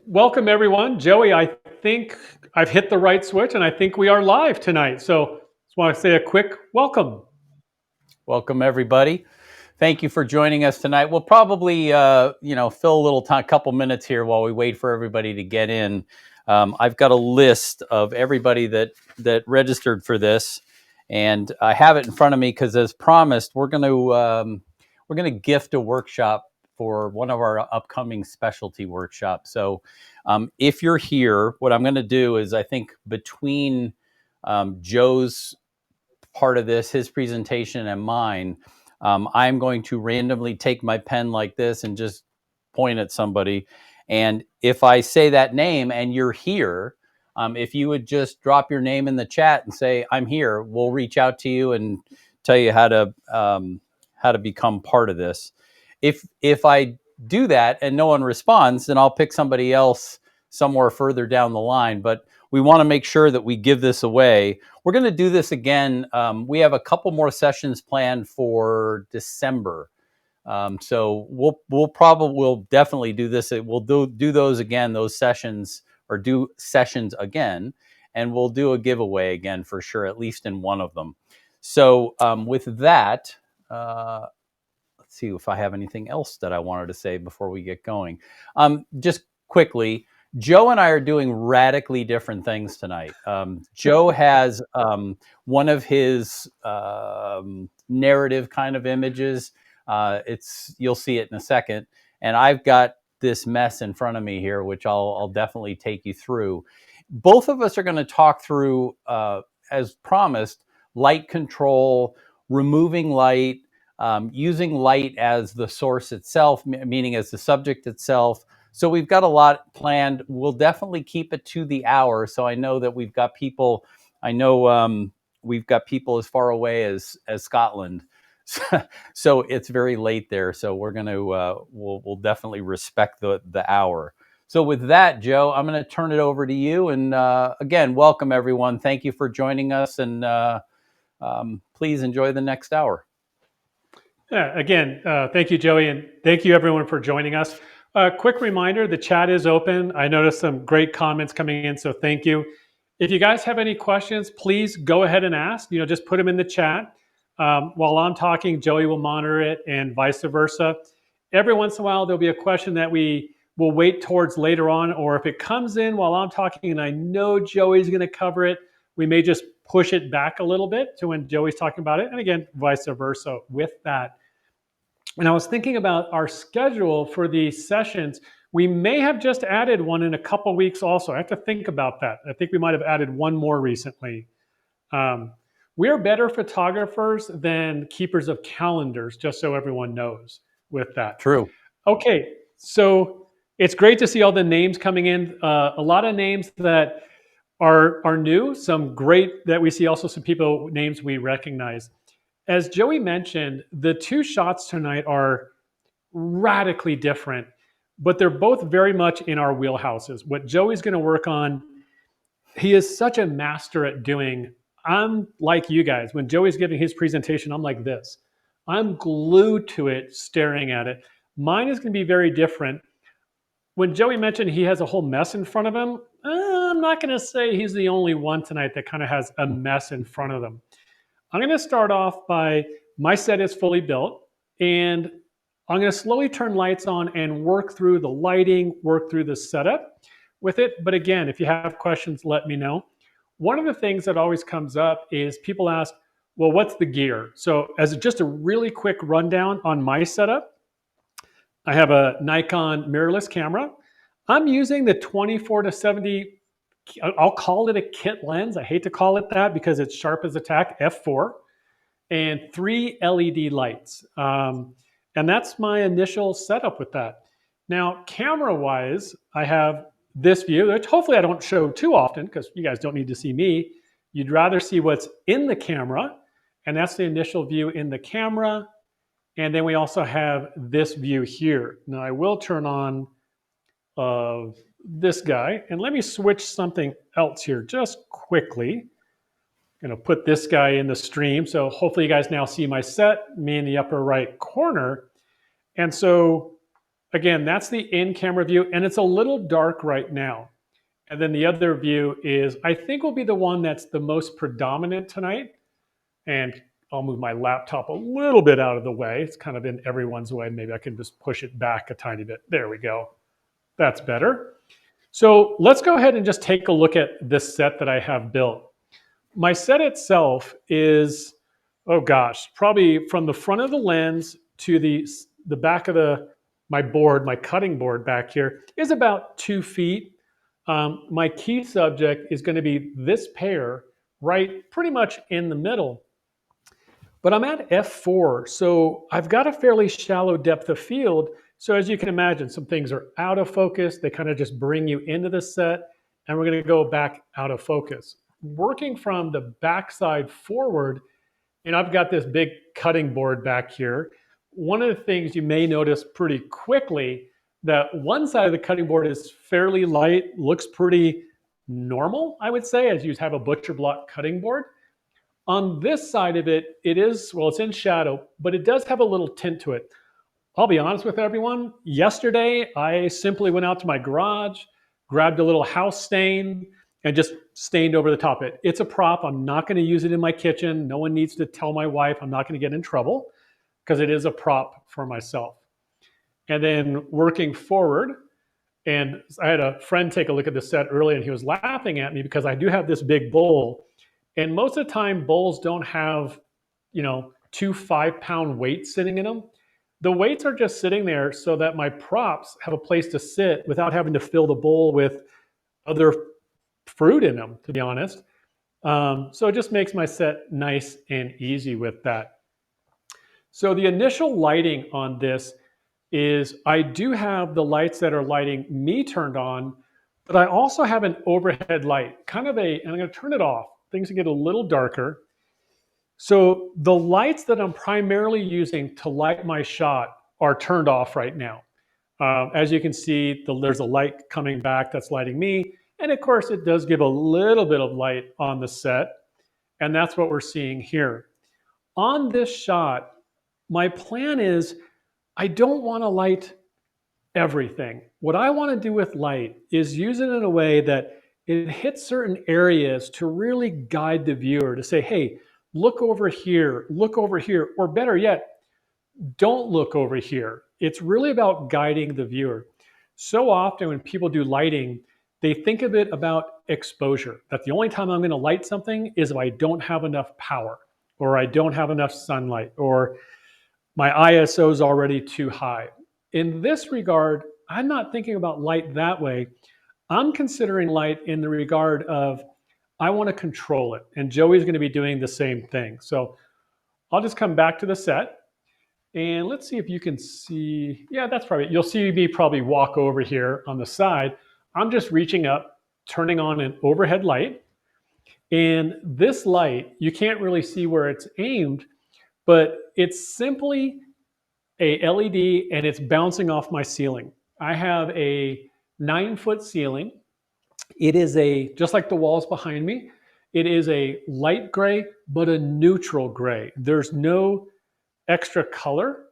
Welcome, everyone. Joey, I think I've hit the right switch and I think we are live tonight. So just want to say a quick welcome. Welcome, everybody. Thank you for joining us tonight. We'll probably, fill a little time, couple minutes here while we wait for everybody to get in. I've got a list of everybody that registered for this, and I have it in front of me because, as promised, we're going to gift a workshop for one of our upcoming specialty workshops. So, if you're here, what I'm going to do is, I think between Joe's part of this, his presentation and mine, I'm going to randomly take my pen like this and just point at somebody. And if I say that name and you're here, if you would just drop your name in the chat and say, I'm here, we'll reach out to you and tell you how to become part of this. If I do that and no one responds, then I'll pick somebody else somewhere further down the line. But we want to make sure that we give this away. We're going to do this again. We have a couple more sessions planned for December. So we'll definitely do this. We'll do those again, those sessions, or do sessions again, and we'll do a giveaway again for sure, at least in one of them. So with that, let's see if I have anything else that I wanted to say before we get going. Just quickly, Joe and I are doing radically different things tonight. Joe has one of his narrative kind of images. You'll see it in a second, and I've got this mess in front of me here, which I'll definitely take you through. Both of us are going to talk through, as promised, light control, removing light, using light as the source itself, meaning as the subject itself. So we've got a lot planned. We'll definitely keep it to the hour. So I know that we've got people. I know we've got people as far away as Scotland, so it's very late there. So we're gonna we'll definitely respect the hour. So with that, Joe, I'm going to turn it over to you. And again, welcome everyone. Thank you for joining us, and please enjoy the next hour. Yeah, again, thank you, Joey, and thank you, everyone, for joining us. Quick reminder, the chat is open. I noticed some great comments coming in, so thank you. If you guys have any questions, please go ahead and ask. Just put them in the chat. While I'm talking, Joey will monitor it and vice versa. Every once in a while, there'll be a question that we will wait towards later on, or if it comes in while I'm talking and I know Joey's going to cover it, we may just push it back a little bit to when Joey's talking about it. And again, vice versa with that. And I was thinking about our schedule for these sessions. We may have just added one in a couple weeks also. I have to think about that. I think we might have added one more recently. We're better photographers than keepers of calendars, just so everyone knows with that. True. Okay, so it's great to see all the names coming in. A lot of names that are new, some great that we see, also some people names we recognize. As Joey mentioned, the two shots tonight are radically different, but they're both very much in our wheelhouses. What Joey's going to work on, he is such a master at doing. I'm like you guys. When Joey's giving his presentation, I'm like this. I'm glued to it, staring at it. Mine is going to be very different. When Joey mentioned he has a whole mess in front of him, I'm not going to say he's the only one tonight that kind of has a mess in front of them. I'm going to start off by my set is fully built, and I'm going to slowly turn lights on and work through the lighting, work through the setup with it. But again, if you have questions, let me know. One of the things that always comes up is people ask, well, what's the gear? So as just a really quick rundown on my setup, I have a Nikon mirrorless camera. I'm using the 24 to 70, I'll call it a kit lens. I hate to call it that because it's sharp as a tack, f4, and 3 LED lights. And that's my initial setup with that. Now, camera-wise, I have this view, which hopefully I don't show too often because you guys don't need to see me. You'd rather see what's in the camera, and that's the initial view in the camera. And then we also have this view here. Now, I will turn on this guy, and let me switch something else here just quickly. I'm going to put this guy in the stream. So hopefully you guys now see my set, me in the upper right corner. And so again, that's the in-camera view, and it's a little dark right now. And then the other view is, I think, will be the one that's the most predominant tonight. And I'll move my laptop a little bit out of the way. It's kind of in everyone's way. Maybe I can just push it back a tiny bit. There we go. That's better. So let's go ahead and just take a look at this set that I have built. My set itself is, oh gosh, probably from the front of the lens to the back of my board, my cutting board back here, is about 2 feet. My key subject is going to be this pair right pretty much in the middle. But I'm at f4, so I've got a fairly shallow depth of field. So as you can imagine, some things are out of focus. They kind of just bring you into the set, and we're going to go back out of focus. Working from the backside forward, and I've got this big cutting board back here. One of the things you may notice pretty quickly, that one side of the cutting board is fairly light, looks pretty normal, I would say, as you have a butcher block cutting board. On this side of it, it is, well, it's in shadow, but it does have a little tint to it. I'll be honest with everyone. Yesterday, I simply went out to my garage, grabbed a little house stain, and just stained over the top of it. It's a prop. I'm not going to use it in my kitchen. No one needs to tell my wife. I'm not going to get in trouble because it is a prop for myself. And then working forward, and I had a friend take a look at the set earlier, and he was laughing at me because I do have this big bowl. And most of the time, bowls don't have, 2 5-pound weights sitting in them. The weights are just sitting there so that my props have a place to sit without having to fill the bowl with other fruit in them, to be honest. So it just makes my set nice and easy with that. So the initial lighting on this is, I do have the lights that are lighting me turned on, but I also have an overhead light, and I'm going to turn it off. Things get a little darker. So the lights that I'm primarily using to light my shot are turned off right now. As you can see, there's a light coming back that's lighting me. And of course, it does give a little bit of light on the set. And that's what we're seeing here. On this shot, my plan is, I don't want to light everything. What I want to do with light is use it in a way that it hits certain areas to really guide the viewer to say, hey, look over here, or better yet, don't look over here. It's really about guiding the viewer. So often when people do lighting, they think of it about exposure, that the only time I'm going to light something is if I don't have enough power, or I don't have enough sunlight, or my ISO is already too high. In this regard, I'm not thinking about light that way. I'm considering light in the regard of, I want to control it. And Joey's going to be doing the same thing. So I'll just come back to the set. And let's see if you can see. Yeah, that's probably it. You'll see me probably walk over here on the side. I'm just reaching up, turning on an overhead light. And this light, you can't really see where it's aimed, but it's simply a LED, and it's bouncing off my ceiling. I have a 9-foot ceiling. It is just like the walls behind me, it is a light gray, but a neutral gray. There's no extra color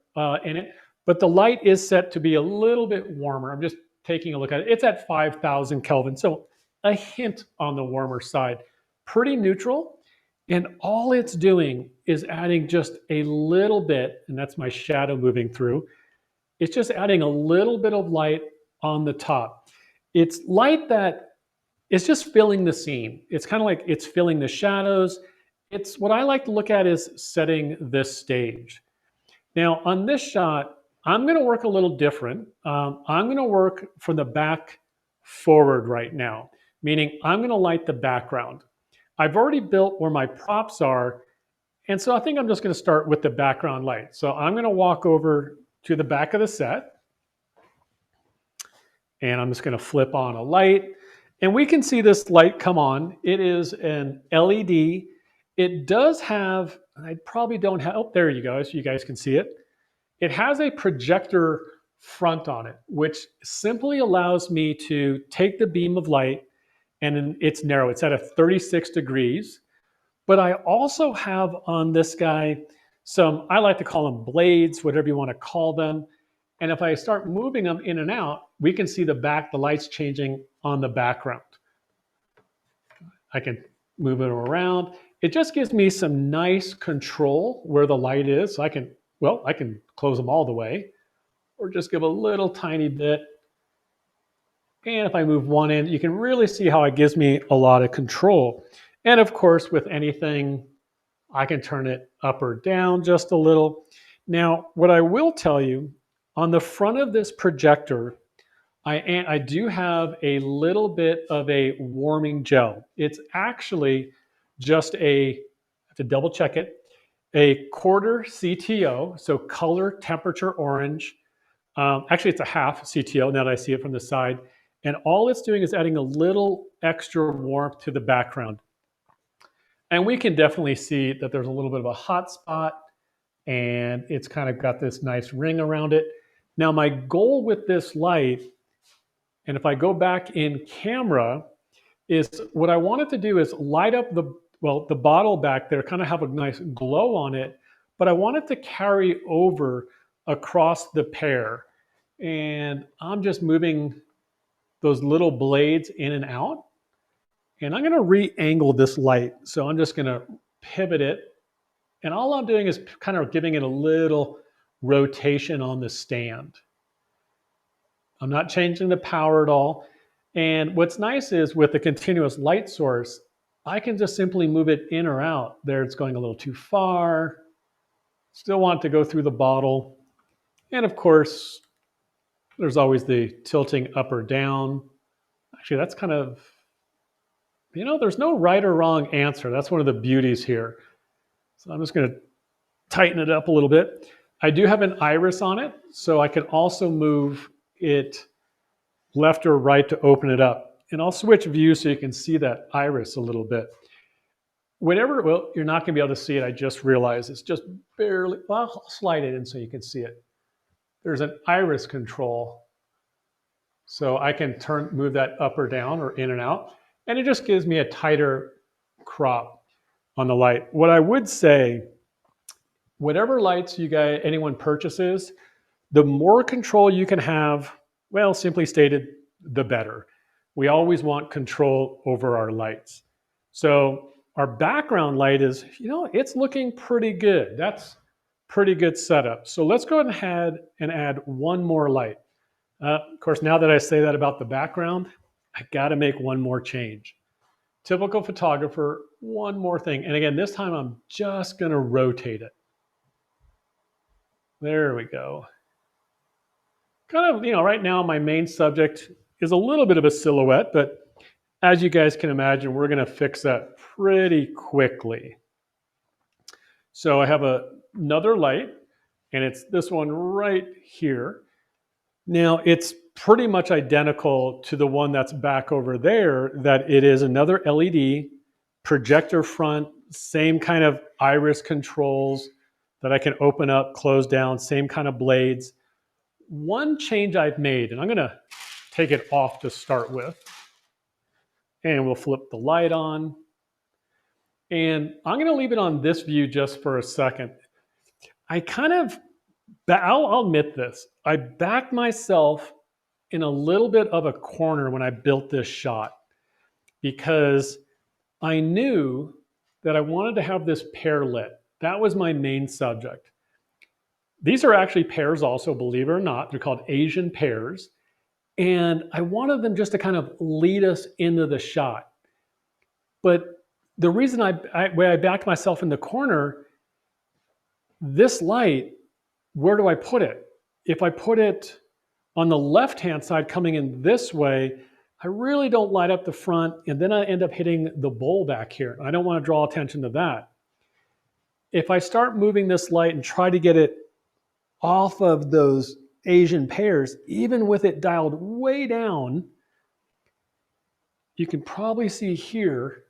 in it, but the light is set to be a little bit warmer. I'm just taking a look at it. It's at 5,000 Kelvin, so a hint on the warmer side. Pretty neutral, and all it's doing is adding just a little bit, and that's my shadow moving through. It's just adding a little bit of light on the top. It's light that is just filling the scene. It's kind of like it's filling the shadows. It's what I like to look at is setting this stage. Now on this shot, I'm going to work a little different. I'm going to work from the back forward right now, meaning I'm going to light the background. I've already built where my props are, and so I think I'm just going to start with the background light. So I'm going to walk over to the back of the set, and I'm just going to flip on a light. And we can see this light come on. It is an LED. It does have, I probably don't have, oh, there you go, so you guys can see it. It has a projector front on it, which simply allows me to take the beam of light, and it's narrow. It's at a 36 degrees. But I also have on this guy some, I like to call them blades, whatever you want to call them. And if I start moving them in and out, we can see the lights changing on the background. I can move it around. It just gives me some nice control where the light is. So I can close them all the way or just give a little tiny bit. And if I move one in, you can really see how it gives me a lot of control. And of course, with anything, I can turn it up or down just a little. Now, what I will tell you, on the front of this projector, I do have a little bit of a warming gel. It's actually just I have to double check it, a quarter CTO, so color temperature orange. Actually, it's a half CTO now that I see it from the side. And all it's doing is adding a little extra warmth to the background. And we can definitely see that there's a little bit of a hot spot and it's kind of got this nice ring around it. Now, my goal with this light, and if I go back in camera, is what I wanted to do is light up the bottle back there, kind of have a nice glow on it, but I wanted to carry over across the pear. And I'm just moving those little blades in and out. And I'm going to re-angle this light. So I'm just going to pivot it. And all I'm doing is kind of giving it a little rotation on the stand. I'm not changing the power at all. And what's nice is with the continuous light source, I can just simply move it in or out. There it's going a little too far. Still want to go through the bottle. And of course, there's always the tilting up or down. Actually, that's kind of, there's no right or wrong answer. That's one of the beauties here. So I'm just going to tighten it up a little bit. I do have an iris on it, so I can also move it left or right to open it up. And I'll switch views so you can see that iris a little bit. Well, you're not going to be able to see it. I just realized it's just barely, well, I'll slide it in so you can see it. There's an iris control. So I can move that up or down or in and out. And it just gives me a tighter crop on the light. What I would say, whatever lights anyone purchases, the more control you can have, well, simply stated, the better. We always want control over our lights. So our background light is, it's looking pretty good. That's pretty good setup. So let's go ahead and add one more light. Of course, now that I say that about the background, I got to make one more change. Typical photographer, one more thing. And again, this time I'm just going to rotate it. There we go. Kind of, right now my main subject is a little bit of a silhouette, but as you guys can imagine, we're going to fix that pretty quickly. So I have another light, and it's this one right here. Now, it's pretty much identical to the one that's back over there, that it is another LED, projector front, same kind of iris controls that I can open up, close down, same kind of blades. One change I've made, and I'm going to take it off to start with, and we'll flip the light on. And I'm going to leave it on this view just for a second. I'll admit this, I backed myself in a little bit of a corner when I built this shot because I knew that I wanted to have this pear lit. That was my main subject. These are actually pears also, believe it or not. They're called Asian pears. And I wanted them just to kind of lead us into the shot. But the reason when I backed myself in the corner, this light, where do I put it? If I put it on the left-hand side coming in this way, I really don't light up the front, and then I end up hitting the bowl back here. I don't want to draw attention to that. If I start moving this light and try to get it off of those Asian pears, even with it dialed way down, you can probably see here,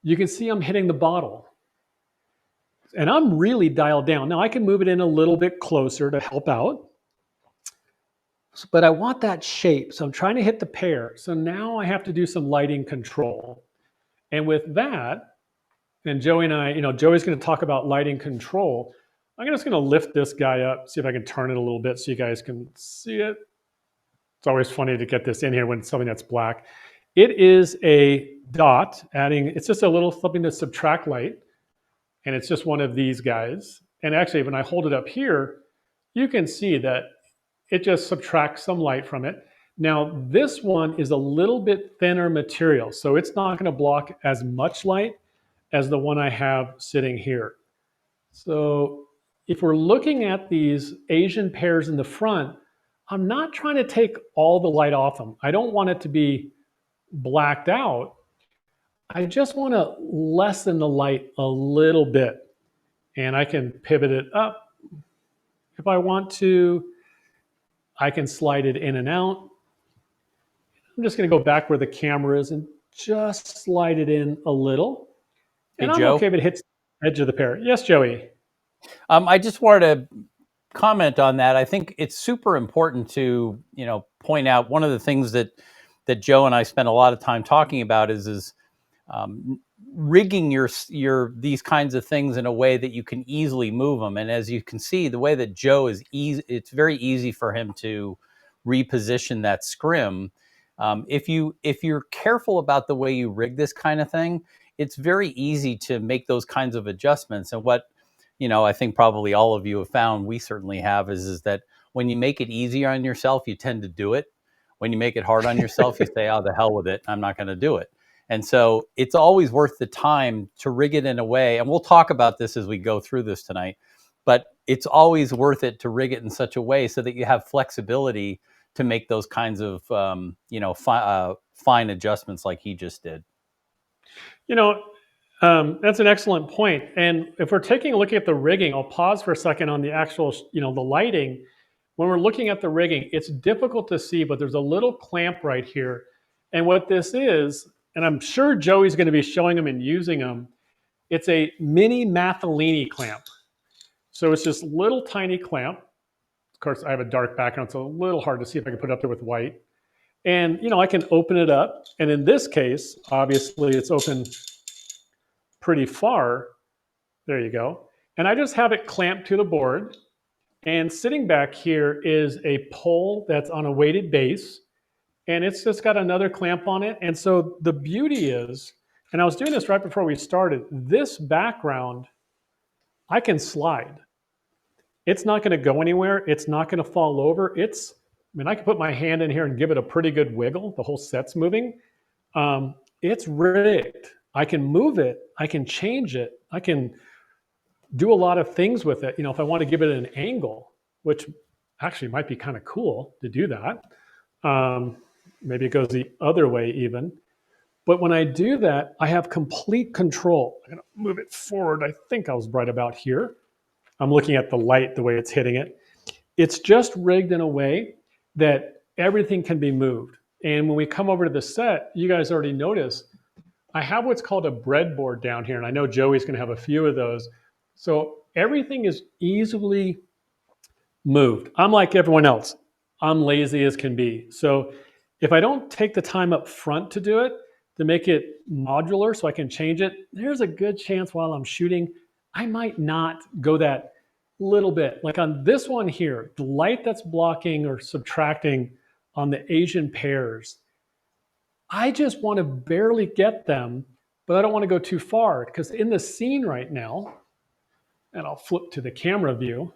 you can see I'm hitting the bottle. And I'm really dialed down. Now I can move it in a little bit closer to help out, but I want that shape. So I'm trying to hit the pear. So now I have to do some lighting control. And with that, and Joey and I, Joey's going to talk about lighting control. I'm just going to lift this guy up, see if I can turn it a little bit so you guys can see it. It's always funny to get this in here when it's something that's black. It is a dot adding, it's just a little something to subtract light. And it's just one of these guys. And actually, when I hold it up here, you can see that it just subtracts some light from it. Now, this one is a little bit thinner material, so it's not going to block as much light as the one I have sitting here. So if we're looking at these Asian pears in the front, I'm not trying to take all the light off them. I don't want it to be blacked out. I just want to lessen the light a little bit. And I can pivot it up if I want to. I can slide it in and out. I'm just going to go back where the camera is and just slide it in a little. Hey, And I'm Joe. okay if it hits the edge of the pear. Yes, Joey. I just wanted to comment on that. I think it's super important to, point out one of the things that Joe and I spend a lot of time talking about is rigging your these kinds of things in a way that you can easily move them. And as you can see, the way that Joe is easy, it's very easy for him to reposition that scrim. If you're careful about the way you rig this kind of thing, it's very easy to make those kinds of adjustments. And what I think probably all of you have found, we certainly have, is that when you make it easier on yourself, you tend to do it. When you make it hard on yourself, you say, "Oh, the hell with it, I'm not going to do it." And so it's always worth the time to rig it in a way, and we'll talk about this as we go through this tonight, but it's always worth it to rig it in such a way so that you have flexibility to make those kinds of fine adjustments like he just did. You know, that's an excellent point. And if we're taking a look at the rigging, I'll pause for a second on the actual, the lighting. When we're looking at the rigging, it's difficult to see, but there's a little clamp right here. And what this is, and I'm sure Joey's going to be showing them and using them, it's a mini Mathellini clamp. So it's this little tiny clamp. Of course, I have a dark background, so a little hard to see if I can put it up there with white. And, I can open it up. And in this case, obviously, it's open pretty far. There you go. And I just have it clamped to the board. And sitting back here is a pole that's on a weighted base. And it's just got another clamp on it. And so the beauty is, and I was doing this right before we started, this background, I can slide. It's not going to go anywhere. It's not going to fall over. I can put my hand in here and give it a pretty good wiggle. The whole set's moving. It's rigged. I can move it. I can change it. I can do a lot of things with it. If I want to give it an angle, which actually might be kind of cool to do that. Maybe it goes the other way even. But when I do that, I have complete control. I'm going to move it forward. I think I was right about here. I'm looking at the light, the way it's hitting it. It's just rigged in a way that everything can be moved. And when we come over to the set, you guys already noticed, I have what's called a breadboard down here. And I know Joey's going to have a few of those. So everything is easily moved. I'm like everyone else. I'm lazy as can be. So if I don't take the time up front to do it, to make it modular so I can change it, there's a good chance while I'm shooting, I might not go that little bit. Like on this one here, the light that's blocking or subtracting on the Asian pears, I just want to barely get them, but I don't want to go too far because in the scene right now, and I'll flip to the camera view,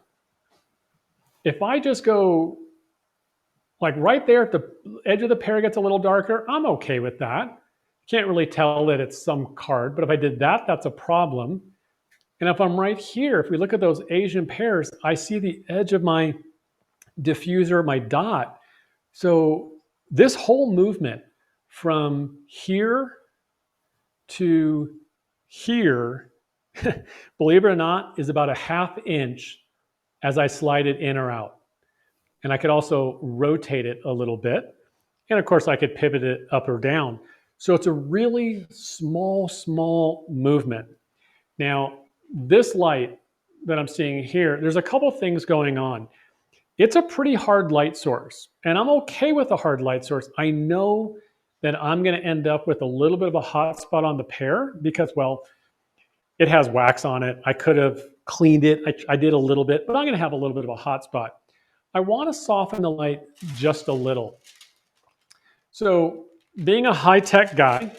if I just go like right there at the edge of the pear gets a little darker, I'm okay with that. Can't really tell that it's some card, but if I did that, that's a problem. And if I'm right here, if we look at those Asian pears, I see the edge of my diffuser, my dot. So this whole movement from here to here, believe it or not, is about a ½ inch as I slide it in or out. And I could also rotate it a little bit. And of course, I could pivot it up or down. So it's a really small movement. Now, this light that I'm seeing here, there's a couple things going on. It's a pretty hard light source, and I'm okay with a hard light source. I know that I'm going to end up with a little bit of a hot spot on the pear because, well, it has wax on it. I could have cleaned it. I did a little bit, but I'm going to have a little bit of a hot spot. I want to soften the light just a little. So being a high-tech guy,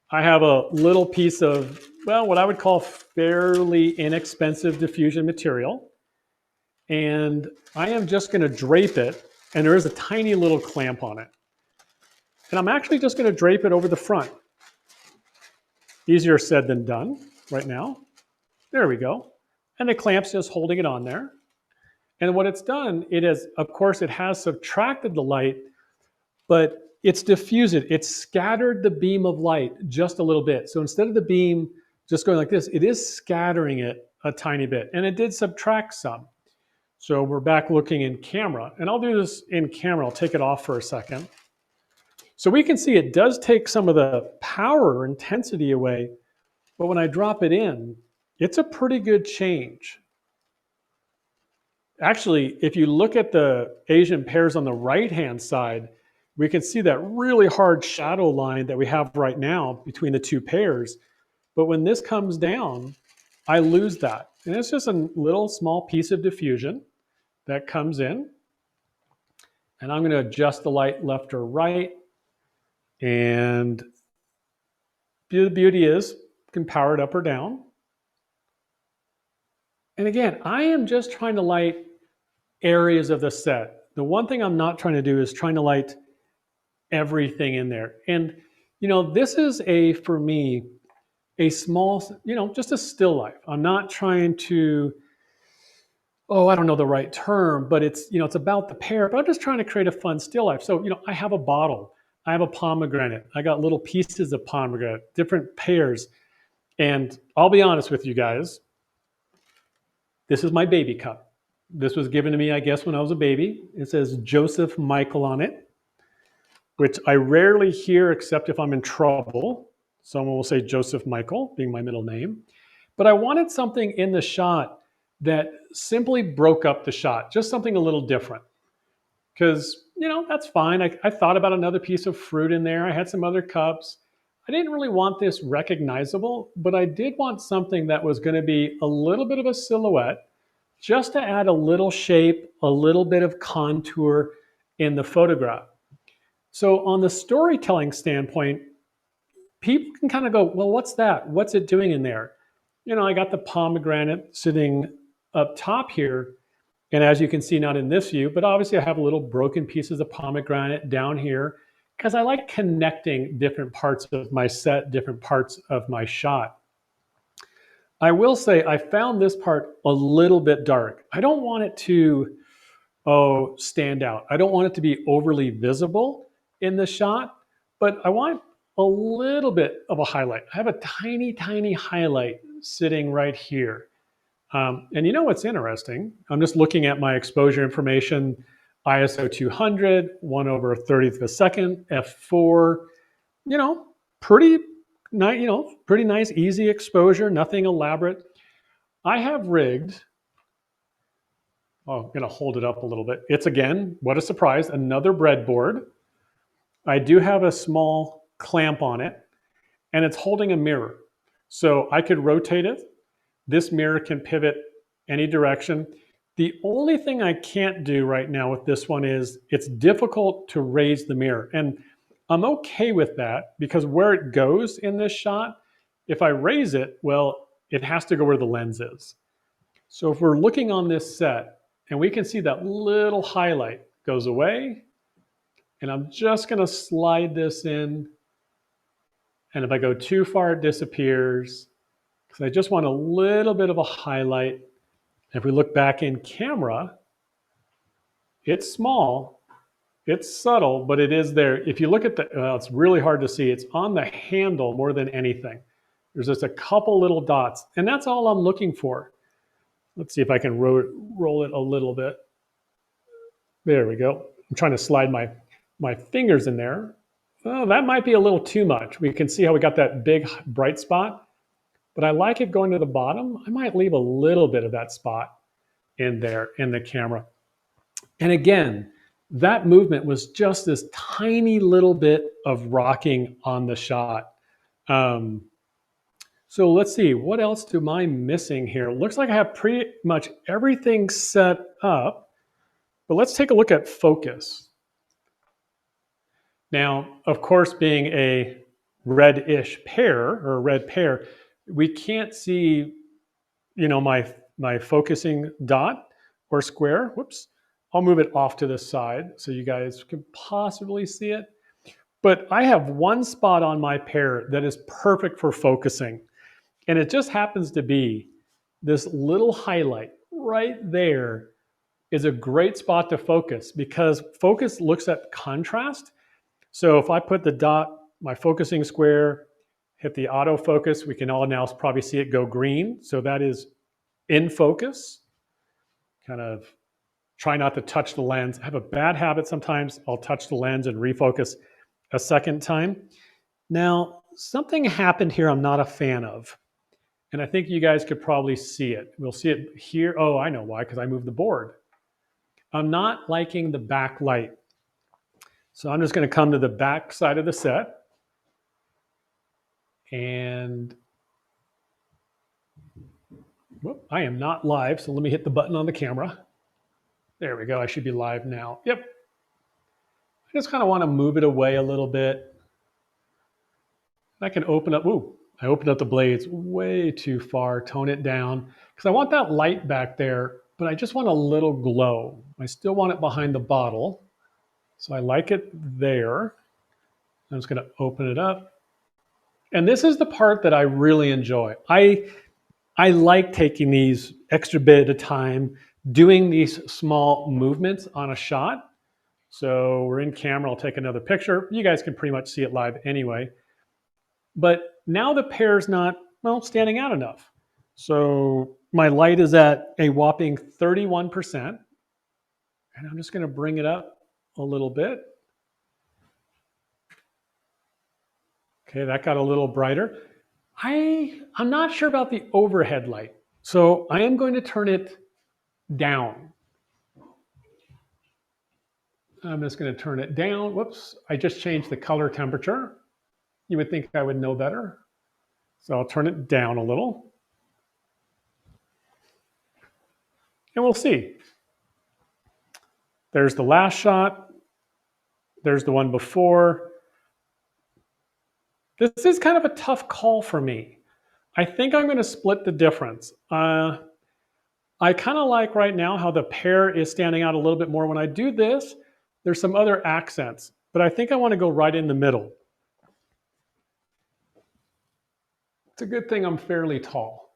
I have a little piece of, well, what I would call fairly inexpensive diffusion material. And I am just going to drape it, and there is a tiny little clamp on it. And I'm actually just going to drape it over the front. Easier said than done right now. There we go. And the clamp's just holding it on there. And what it's done, it is, of course, it has subtracted the light, but it's diffused it. It's scattered the beam of light just a little bit. So instead of the beam just going like this, it is scattering it a tiny bit. And it did subtract some. So we're back looking in camera. And I'll do this in camera. I'll take it off for a second. So we can see it does take some of the power or intensity away. But when I drop it in, it's a pretty good change. Actually, if you look at the Asian pears on the right-hand side, we can see that really hard shadow line that we have right now between the two pears. But when this comes down, I lose that. And it's just a little small piece of diffusion that comes in. And I'm going to adjust the light left or right. And the beauty is, you can power it up or down. And again, I am just trying to light areas of the set. The one thing I'm not trying to do is trying to light everything in there. And, you know, this is for me, a small, just a still life. I'm not trying to, I don't know the right term, but it's about the pear, but I'm just trying to create a fun still life. So, I have a bottle, I have a pomegranate, I got little pieces of pomegranate, different pears. And I'll be honest with you guys, this is my baby cup. This was given to me, I guess, when I was a baby. It says Joseph Michael on it, which I rarely hear except if I'm in trouble. Someone will say Joseph Michael, being my middle name. But I wanted something in the shot that simply broke up the shot, just something a little different. Because, that's fine. I thought about another piece of fruit in there. I had some other cups. I didn't really want this recognizable, but I did want something that was going to be a little bit of a silhouette, just to add a little shape, a little bit of contour in the photograph. So on the storytelling standpoint, people can kind of go, well, what's that? What's it doing in there? I got the pomegranate sitting up top here. And as you can see, not in this view, but obviously I have little broken pieces of pomegranate down here because I like connecting different parts of my set, different parts of my shot. I will say I found this part a little bit dark. I don't want it to, stand out. I don't want it to be overly visible in the shot, but I want a little bit of a highlight. I have a tiny, tiny highlight sitting right here. And you know what's interesting? I'm just looking at my exposure information, ISO 200, 1/30th of a second, f4, pretty nice, pretty nice, easy exposure, nothing elaborate. I have rigged, I'm going to hold it up a little bit. It's, again, what a surprise, another breadboard. I do have a small clamp on it, and it's holding a mirror. So I could rotate it. This mirror can pivot any direction. The only thing I can't do right now with this one is it's difficult to raise the mirror. And I'm okay with that because where it goes in this shot, if I raise it, well, it has to go where the lens is. So if we're looking on this set and we can see that little highlight goes away, and I'm just going to slide this in. And if I go too far, it disappears because I just want a little bit of a highlight. If we look back in camera, it's small, it's subtle, but it is there. If you look at it's really hard to see. It's on the handle more than anything. There's just a couple little dots, and that's all I'm looking for. Let's see if I can roll it a little bit. There we go. I'm trying to slide my fingers in there. Oh, that might be a little too much. We can see how we got that big bright spot, but I like it going to the bottom. I might leave a little bit of that spot in there in the camera. And again, that movement was just this tiny little bit of rocking on the shot. So let's see, what else am I missing here? Looks like I have pretty much everything set up, but let's take a look at focus. Now, of course, being a red-ish pair or a red pair, we can't see, my focusing dot or square. Whoops. I'll move it off to the side so you guys can possibly see it. But I have one spot on my pair that is perfect for focusing. And it just happens to be this little highlight right there is a great spot to focus because focus looks at contrast. So if I put the dot, my focusing square, hit the autofocus, we can all now probably see it go green. So that is in focus. Kind of try not to touch the lens. I have a bad habit sometimes. I'll touch the lens and refocus a second time. Now, something happened here I'm not a fan of. And I think you guys could probably see it. We'll see it here. Oh, I know why, because I moved the board. I'm not liking the backlight. So I'm just going to come to the back side of the set. And whoop, I am not live, so let me hit the button on the camera. There we go. I should be live now. Yep. I just kind of want to move it away a little bit. I can open up. Ooh, I opened up the blades way too far. Tone it down because I want that light back there, but I just want a little glow. I still want it behind the bottle. So I like it there. I'm just going to open it up. And this is the part that I really enjoy. I like taking these extra bit of time, doing these small movements on a shot. So we're in camera. I'll take another picture. You guys can pretty much see it live anyway. But now the pair's not, well, standing out enough. So my light is at a whopping 31%. And I'm just going to bring it up a little bit. Okay, that got a little brighter. I'm not sure about the overhead light. So I am going to turn it down. I'm just going to turn it down. Whoops, I just changed the color temperature. You would think I would know better. So I'll turn it down a little. And we'll see. There's the last shot. There's the one before. This is kind of a tough call for me. I think I'm going to split the difference. I kind of like right now how the pair is standing out a little bit more. When I do this, there's some other accents, but I think I want to go right in the middle. It's a good thing I'm fairly tall.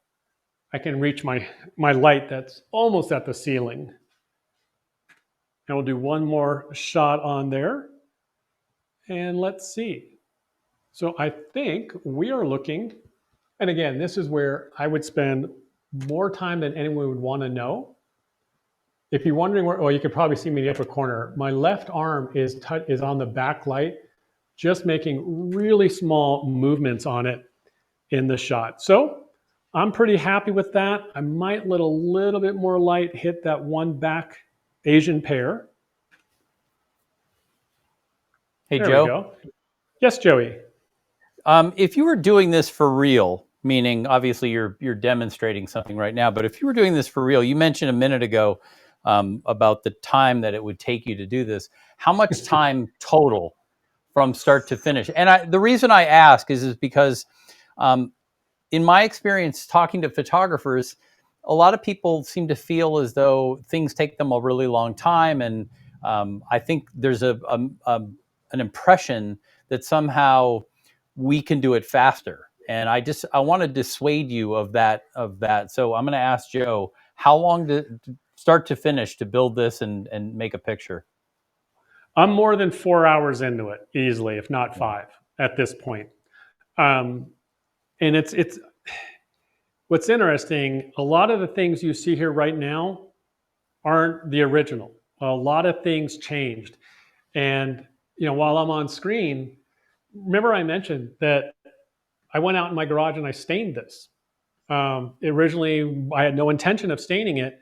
I can reach my light that's almost at the ceiling. And we'll do one more shot on there. And let's see. So I think we are looking, and again, this is where I would spend more time than anyone would want to know. If you're wondering where, you could probably see me in the upper corner. My left arm is on the back light, just making really small movements on it in the shot. So I'm pretty happy with that. I might let a little bit more light hit that one back Asian pair. Hey, there Joe. We go. Yes, Joey. If you were doing this for real, meaning obviously you're demonstrating something right now, but if you were doing this for real, you mentioned a minute ago about the time that it would take you to do this. How much time total from start to finish? And the reason I ask is because in my experience talking to photographers, a lot of people seem to feel as though things take them a really long time. And I think there's an impression that somehow we can do it faster. And I want to dissuade you of that. So I'm going to ask Joe, how long to start to finish to build this and make a picture? I'm more than 4 hours into it easily, if not 5 at this point. And it's what's interesting, a lot of the things you see here right now aren't the original. A lot of things changed. And while I'm on screen, remember I mentioned that I went out in my garage and I stained this. Originally, I had no intention of staining it,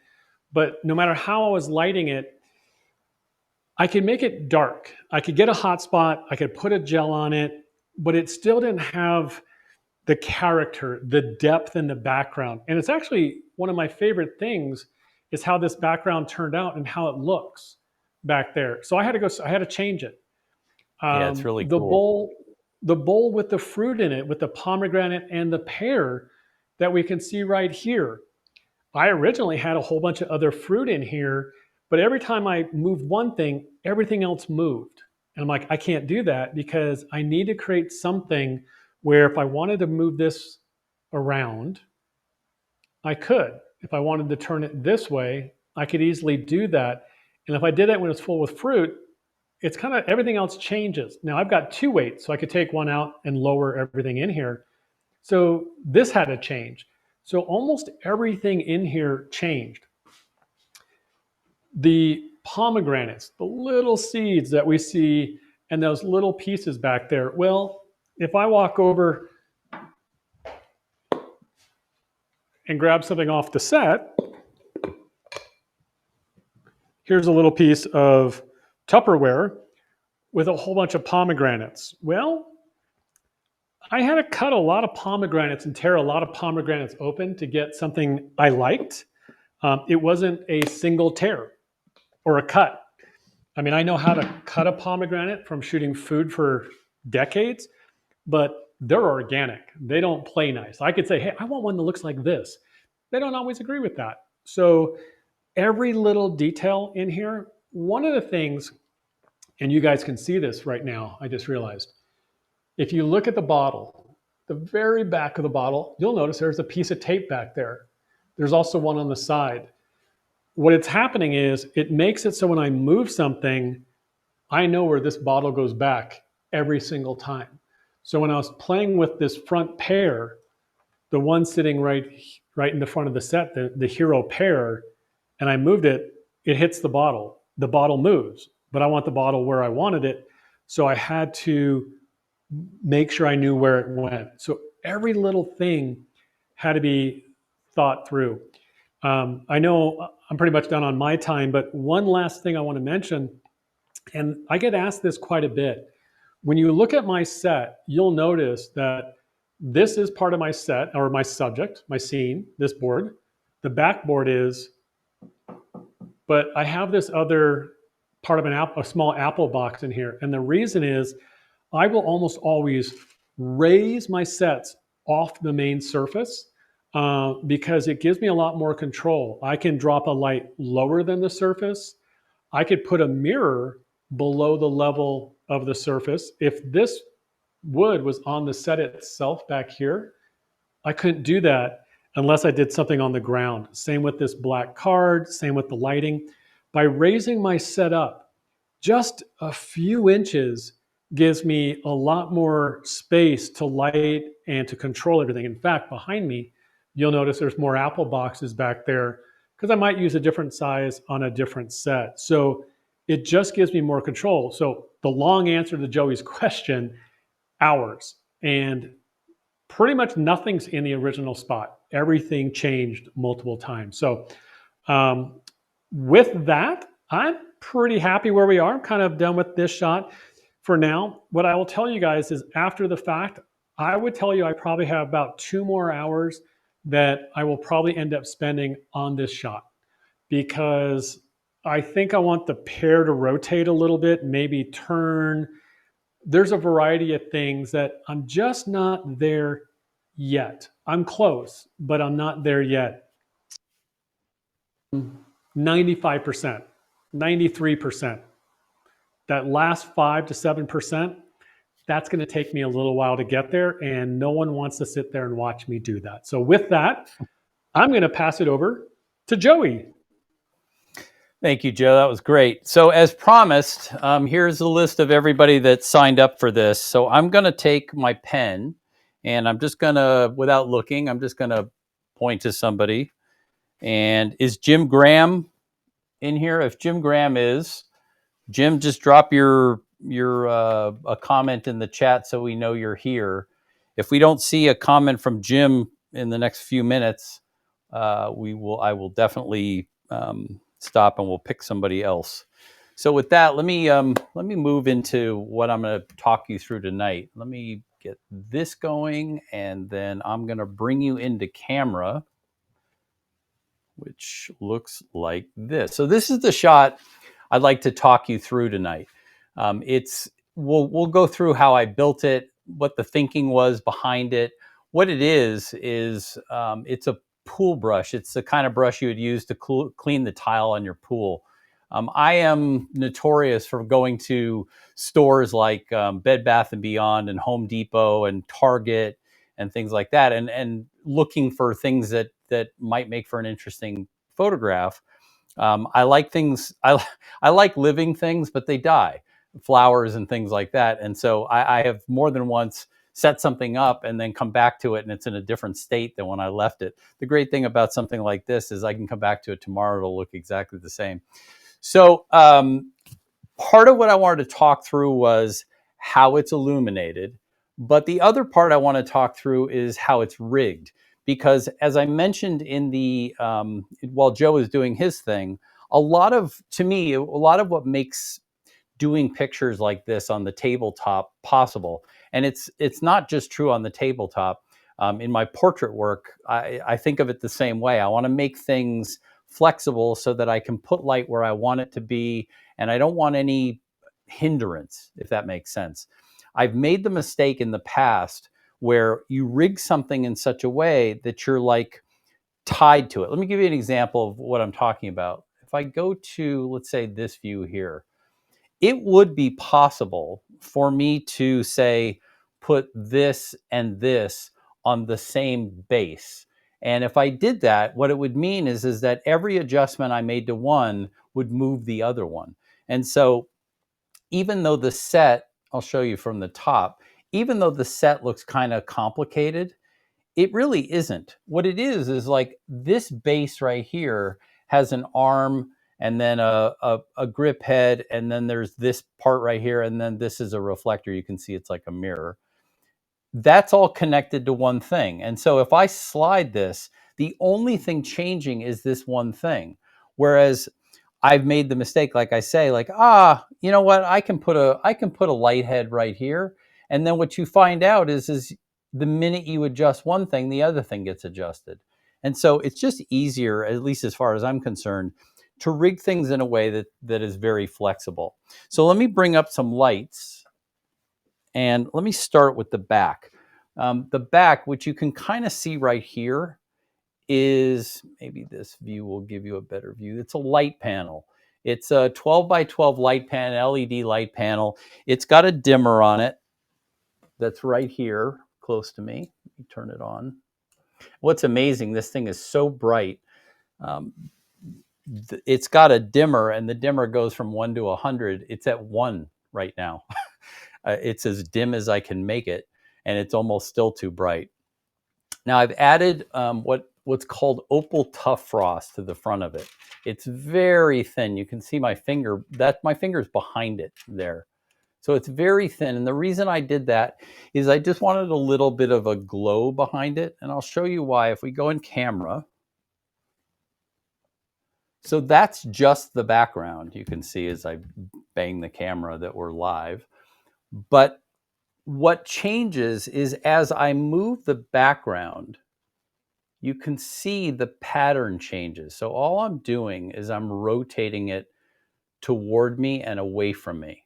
but no matter how I was lighting it, I could make it dark. I could get a hot spot, I could put a gel on it, but it still didn't have the character, the depth in the background. And it's actually one of my favorite things is how this background turned out and how it looks back there. So I had to change it. Yeah, it's really The cool. bowl with the fruit in it, with the pomegranate and the pear that we can see right here. I originally had a whole bunch of other fruit in here, but every time I moved one thing, everything else moved. And I'm like, I can't do that because I need to create something where if I wanted to move this around, I could. If I wanted to turn it this way, I could easily do that. And if I did that when it's full with fruit, it's kind of everything else changes. Now I've got two weights, so I could take one out and lower everything in here. So this had to change. So almost everything in here changed. The pomegranates, the little seeds that we see, and those little pieces back there. Well, if I walk over and grab something off the set, here's a little piece of Tupperware with a whole bunch of pomegranates. Well, I had to cut a lot of pomegranates and tear a lot of pomegranates open to get something I liked. It wasn't a single tear or a cut. I mean, I know how to cut a pomegranate from shooting food for decades, but they're organic. They don't play nice. I could say, hey, I want one that looks like this. They don't always agree with that. So every little detail in here, one of the things, and you guys can see this right now, I just realized, if you look at the bottle, the very back of the bottle, you'll notice there's a piece of tape back there. There's also one on the side. What it's happening is it makes it so when I move something, I know where this bottle goes back every single time. So when I was playing with this front pair, the one sitting right in the front of the set, the hero pair, and I moved it, it hits the bottle. The bottle moves, but I want the bottle where I wanted it. So I had to make sure I knew where it went. So every little thing had to be thought through. I know I'm pretty much done on my time, but one last thing I want to mention, and I get asked this quite a bit. When you look at my set, you'll notice that this is part of my set or my subject, my scene, this board. The backboard is, but I have this other part of a small apple box in here. And the reason is I will almost always raise my sets off the main surface because it gives me a lot more control. I can drop a light lower than the surface. I could put a mirror below the level of the surface. If this wood was on the set itself back here, I couldn't do that unless I did something on the ground. Same with this black card, same with the lighting. By raising my set up just a few inches gives me a lot more space to light and to control everything. In fact, behind me, you'll notice there's more apple boxes back there because I might use a different size on a different set. So it just gives me more control. So the long answer to Joey's question, hours. And pretty much nothing's in the original spot. Everything changed multiple times. So um, with that, I'm pretty happy where we are. I'm kind of done with this shot for now. What I will tell you guys is after the fact, I would tell you I probably have about 2 more hours that I will probably end up spending on this shot because I think I want the pair to rotate a little bit, maybe turn. There's a variety of things that I'm just not there yet. I'm close, but I'm not there yet. 95%, 93%. That last 5 to 7%, that's going to take me a little while to get there. And no one wants to sit there and watch me do that. So, with that, I'm going to pass it over to Joey. Thank you, Joe. That was great. So, as promised, here's a list of everybody that signed up for this. So, I'm going to take my pen and I'm just going to, without looking, I'm just going to point to somebody. And is Jim Graham in here? If Jim Graham is, Jim, just drop your a comment in the chat so we know you're here. If we don't see a comment from Jim in the next few minutes, I will definitely stop and we'll pick somebody else. So with that, let me move into what I'm going to talk you through tonight. Let me get this going, and then I'm going to bring you into camera, which looks like this. So this is the shot I'd like to talk you through tonight. We'll go through how I built it, what the thinking was behind it. What it is it's a pool brush. It's the kind of brush you would use to clean the tile on your pool. I am notorious for going to stores like Bed Bath and Beyond and Home Depot and Target and things like that, and looking for things that might make for an interesting photograph. I like things. I like living things, but they die, flowers and things like that. And so I have more than once set something up and then come back to it, and it's in a different state than when I left it. The great thing about something like this is I can come back to it tomorrow; it'll look exactly the same. So part of what I wanted to talk through was how it's illuminated, but the other part I want to talk through is how it's rigged. Because as I mentioned in the while Joe is doing his thing, to me, a lot of what makes doing pictures like this on the tabletop possible, and it's not just true on the tabletop. In my portrait work, I think of it the same way. I want to make things flexible so that I can put light where I want it to be, and I don't want any hindrance, if that makes sense. I've made the mistake in the past where you rig something in such a way that you're like tied to it. Let me give you an example of what I'm talking about. If I go to, let's say, this view here, it would be possible for me to say, put this and this on the same base. And if I did that, what it would mean is that every adjustment I made to one would move the other one. And so even though the set, I'll show you from the top, even though the set looks kind of complicated, it really isn't. What it is like this base right here has an arm and then a grip head, and then there's this part right here, and then this is a reflector. You can see it's like a mirror. That's all connected to one thing. And so if I slide this, the only thing changing is this one thing. Whereas I've made the mistake, like I say, like, you know what? I can put a light head right here. And then what you find out is the minute you adjust one thing, the other thing gets adjusted. And so it's just easier, at least as far as I'm concerned, to rig things in a way that is very flexible. So let me bring up some lights. And let me start with the back. The back, which you can kind of see right here, is, maybe this view will give you a better view. It's a light panel. It's a 12 by 12 light panel, LED light panel. It's got a dimmer on it that's right here close to me. Let me turn it on. What's amazing, this thing is so bright. It's got a dimmer, and the dimmer goes from 1 to 100. It's at 1 right now. It's as dim as I can make it, and it's almost still too bright. Now I've added what's called opal tough frost to the front of it. It's very thin. You can see my finger. My finger's behind it there. So it's very thin. And the reason I did that is I just wanted a little bit of a glow behind it. And I'll show you why. If we go in camera, so that's just the background. You can see as I bang the camera that we're live. But what changes is as I move the background, you can see the pattern changes. So all I'm doing is I'm rotating it toward me and away from me.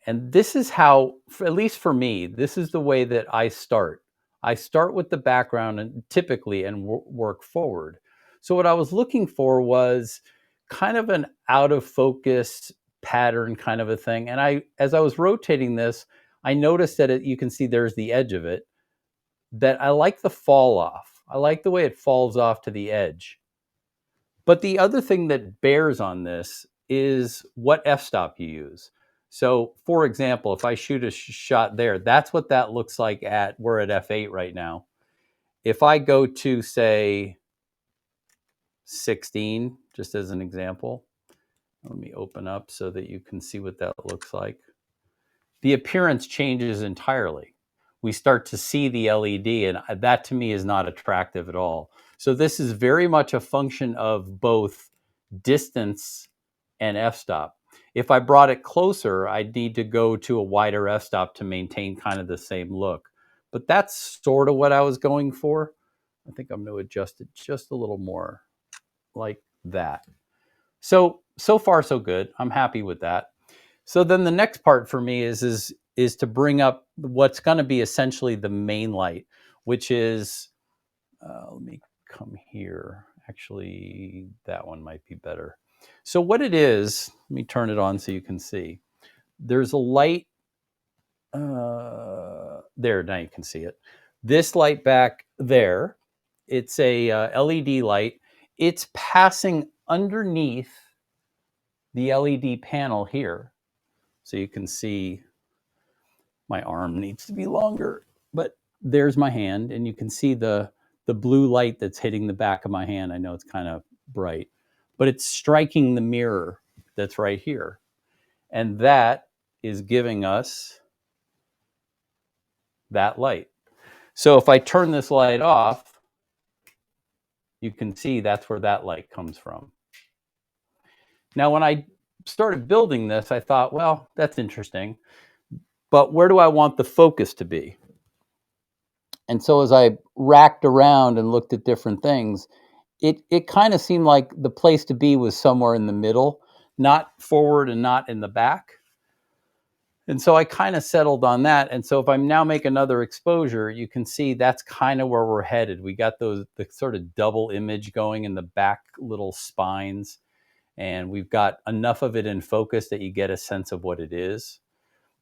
And this is how, at least for me, this is the way that I start. I start with the background and typically work forward. So what I was looking for was kind of an out of focus pattern kind of a thing. And as I was rotating this, I noticed that you can see there's the edge of it, that I like the fall off. I like the way it falls off to the edge. But the other thing that bears on this is what f-stop you use. So for example, if I shoot a shot there, that's what that looks like we're at f8 right now. If I go to, say, 16, just as an example, let me open up so that you can see what that looks like. The appearance changes entirely. We start to see the LED, and that to me is not attractive at all. So this is very much a function of both distance and f-stop. If I brought it closer, I'd need to go to a wider f-stop to maintain kind of the same look. But that's sort of what I was going for. I think I'm going to adjust it just a little more like that. So far so good. I'm happy with that. So then the next part for me is to bring up what's going to be essentially the main light, which is, let me come here. Actually, that one might be better. So what it is, let me turn it on so you can see. There's a light there, now you can see it. This light back there, it's a LED light. It's passing underneath the LED panel here. So you can see my arm needs to be longer, but there's my hand, and you can see the blue light that's hitting the back of my hand. I know it's kind of bright, but it's striking the mirror that's right here. And that is giving us that light. So if I turn this light off, you can see that's where that light comes from. Now, when I started building this, I thought, well, that's interesting, but where do I want the focus to be? And so as I racked around and looked at different things, it kind of seemed like the place to be was somewhere in the middle, not forward and not in the back. And so I kind of settled on that. And so if I now make another exposure, you can see that's kind of where we're headed. We got the sort of double image going in the back little spines, and we've got enough of it in focus that you get a sense of what it is.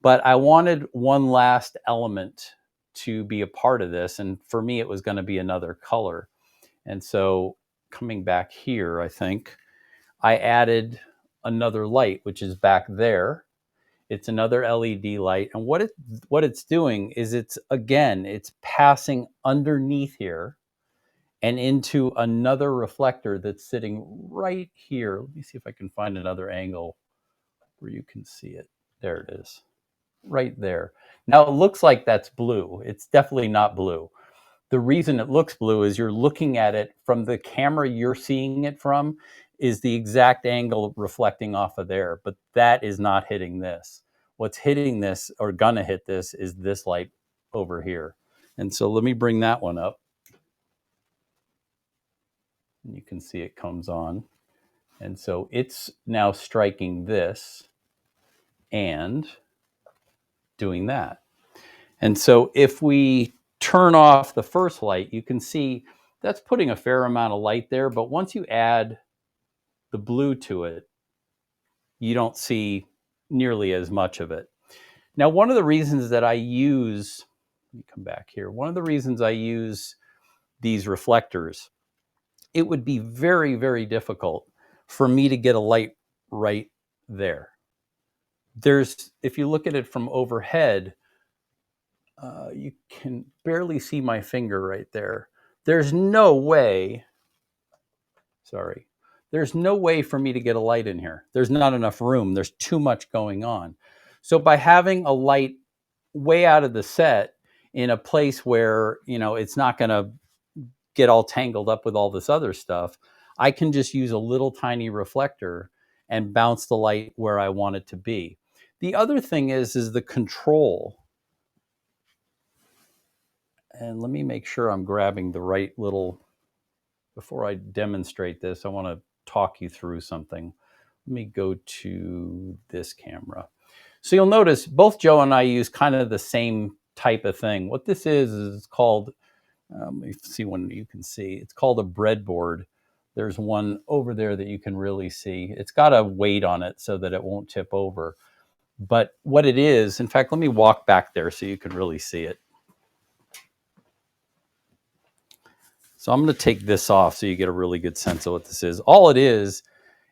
But I wanted one last element to be a part of this. And for me, it was going to be another color. And so coming back here, I think I added another light, which is back there. It's another LED light. And what it's doing is it's passing underneath here and into another reflector that's sitting right here. Let me see if I can find another angle where you can see it. There it is. Right there. Now it looks like that's blue. It's definitely not blue. The reason it looks blue is you're looking at it from the camera you're seeing it from is the exact angle reflecting off of there, but that is not hitting this. What's hitting this or gonna hit this is this light over here. And so let me bring that one up. And you can see it comes on. And so it's now striking this and doing that. And so if we turn off the first light, you can see that's putting a fair amount of light there. But once you add the blue to it, you don't see nearly as much of it. Now, one of the reasons that I use, let me come back here. One of the reasons I use these reflectors, it would be very, very difficult for me to get a light right there. If you look at it from overhead, you can barely see my finger right there. There's no way for me to get a light in here. There's not enough room. There's too much going on. So by having a light way out of the set in a place where, it's not going to get all tangled up with all this other stuff, I can just use a little tiny reflector and bounce the light where I want it to be. The other thing is the control. And let me make sure I'm grabbing the right little, before I demonstrate this, I want to talk you through something. Let me go to this camera. So you'll notice both Joe and I use kind of the same type of thing. What this is called, let me see one you can see. It's called a breadboard. There's one over there that you can really see. It's got a weight on it so that it won't tip over. But what it is, in fact, let me walk back there so you can really see it. So I'm going to take this off so you get a really good sense of what this is. All it is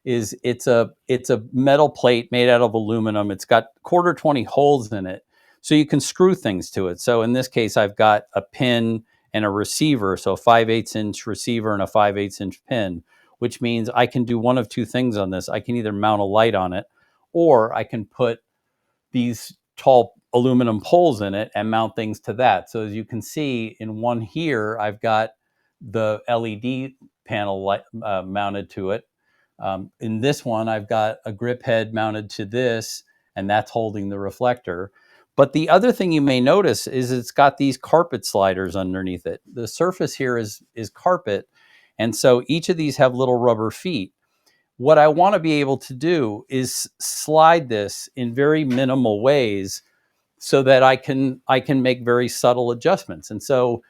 it's a metal plate made out of aluminum. It's got 1/4-20 holes in it, so you can screw things to it. So in this case, I've got a pin and a receiver, so a 5/8 inch receiver and a 5/8 inch pin, which means I can do one of two things on this. I can either mount a light on it, or I can put these tall aluminum poles in it and mount things to that. So as you can see in one here, I've got the LED panel light, mounted to it. In this one, I've got a grip head mounted to this, and that's holding the reflector. But the other thing you may notice is it's got these carpet sliders underneath it. The surface here is carpet, and so each of these have little rubber feet. What I want to be able to do is slide this in very minimal ways so that I can make very subtle adjustments. And so,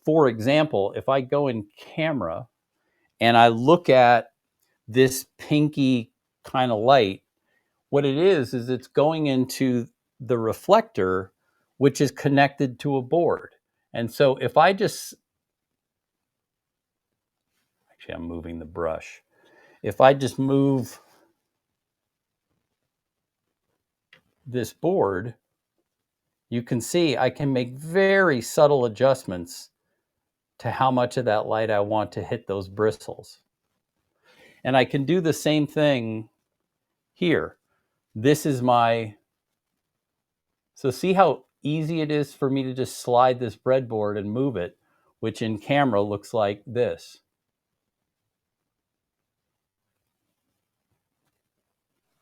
for example, if I go in camera and I look at this pinky kind of light, what it is it's going into the reflector, which is connected to a board. And so if I just, actually, I'm moving the brush. If I just move this board, you can see I can make very subtle adjustments to how much of that light I want to hit those bristles. And I can do the same thing here. This is my, so see how easy it is for me to just slide this breadboard and move it, which in camera looks like this.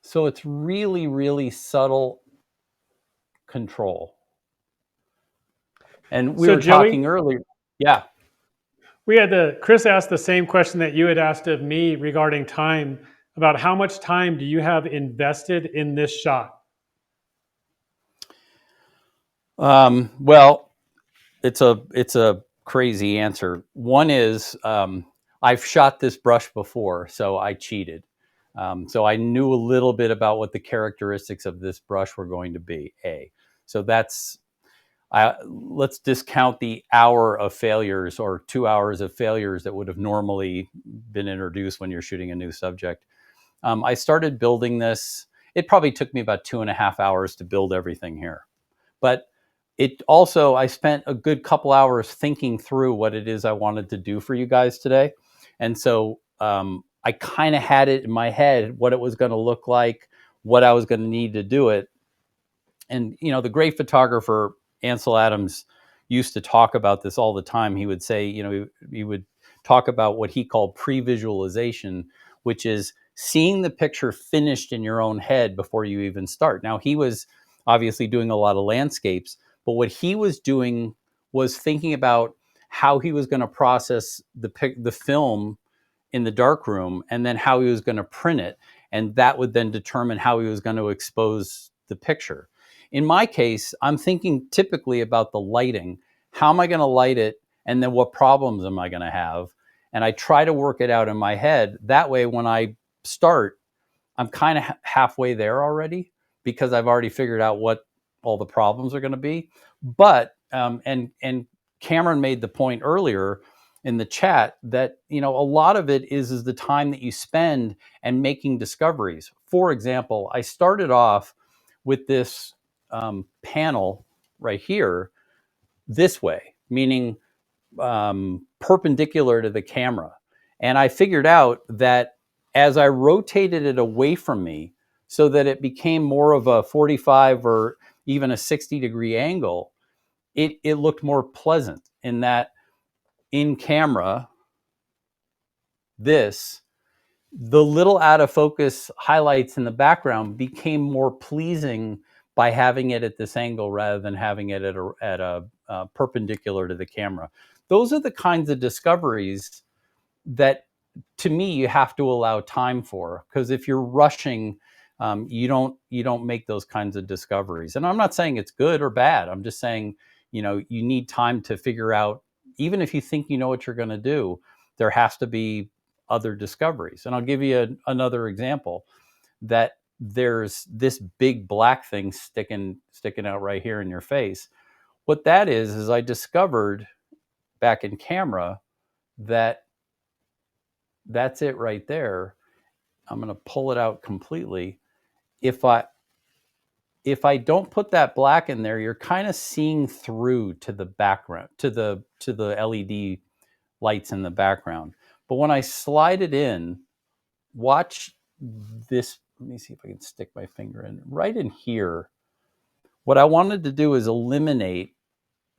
So it's really, really subtle control. And we So were talking Joey, earlier. Yeah. Chris asked the same question that you had asked of me regarding time, about how much time do you have invested in this shot? Well, it's a crazy answer. One is I've shot this brush before, so I cheated. So I knew a little bit about what the characteristics of this brush were going to be. So that's, let's discount the hour of failures or 2 hours of failures that would have normally been introduced when you're shooting a new subject. I started building this. It probably took me about 2.5 hours to build everything here. But it also, I spent a good couple hours thinking through what it is I wanted to do for you guys today. And so I kind of had it in my head, what it was going to look like, what I was going to need to do it. And, you know, the great photographer, Ansel Adams, used to talk about this all the time. He would say, you know, he would talk about what he called pre-visualization, which is seeing the picture finished in your own head before you even start. Now, he was obviously doing a lot of landscapes, but what he was doing was thinking about how he was going to process the film in the darkroom, and then how he was going to print it, and that would then determine how he was going to expose the picture. In my case, I'm thinking typically about the lighting. How am I going to light it? And then what problems am I going to have? And I try to work it out in my head. That way, when I start, I'm kind of halfway there already, because I've already figured out what all the problems are going to be. But and Cameron made the point earlier in the chat that, you know, a lot of it is the time that you spend and making discoveries. For example, I started off with this panel right here this way, meaning perpendicular to the camera. And I figured out that as I rotated it away from me so that it became more of a 45 or even a 60-degree angle, it looked more pleasant in that in camera, the little out of focus highlights in the background became more pleasing by having it at this angle rather than having it at a perpendicular to the camera. Those are the kinds of discoveries that, to me, you have to allow time for, because if you're rushing, you don't make those kinds of discoveries. And I'm not saying it's good or bad. I'm just saying, you know, you need time to figure out. Even if you think you know what you're going to do, there has to be other discoveries. And I'll give you another example. That there's this big black thing sticking out right here in your face. What that is I discovered back in camera that that's it right there. I'm going to pull it out completely. If I don't put that black in there, you're kind of seeing through to the background, to the LED lights in the background. But when I slide it in, watch this. Let me see if I can stick my finger in right in here. What I wanted to do is eliminate,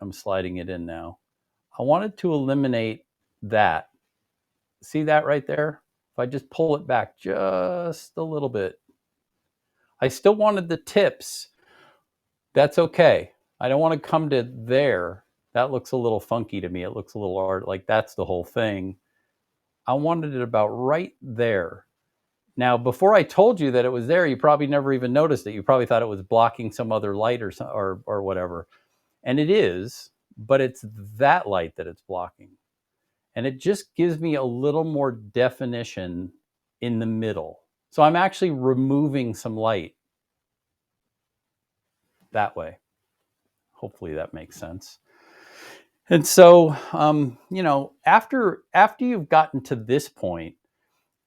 I'm sliding it in now. I wanted to eliminate that. See that right there? if I just pull it back just a little bit, I still wanted the tips. That's okay. I don't want to come to there. That looks a little funky to me. It looks a little hard, like that's the whole thing. I wanted it about right there. Now, before I told you that it was there, you probably never even noticed it. You probably thought it was blocking some other light or whatever. And it is, but it's that light that it's blocking. And it just gives me a little more definition in the middle. So I'm actually removing some light that way. Hopefully that makes sense. And so, after you've gotten to this point,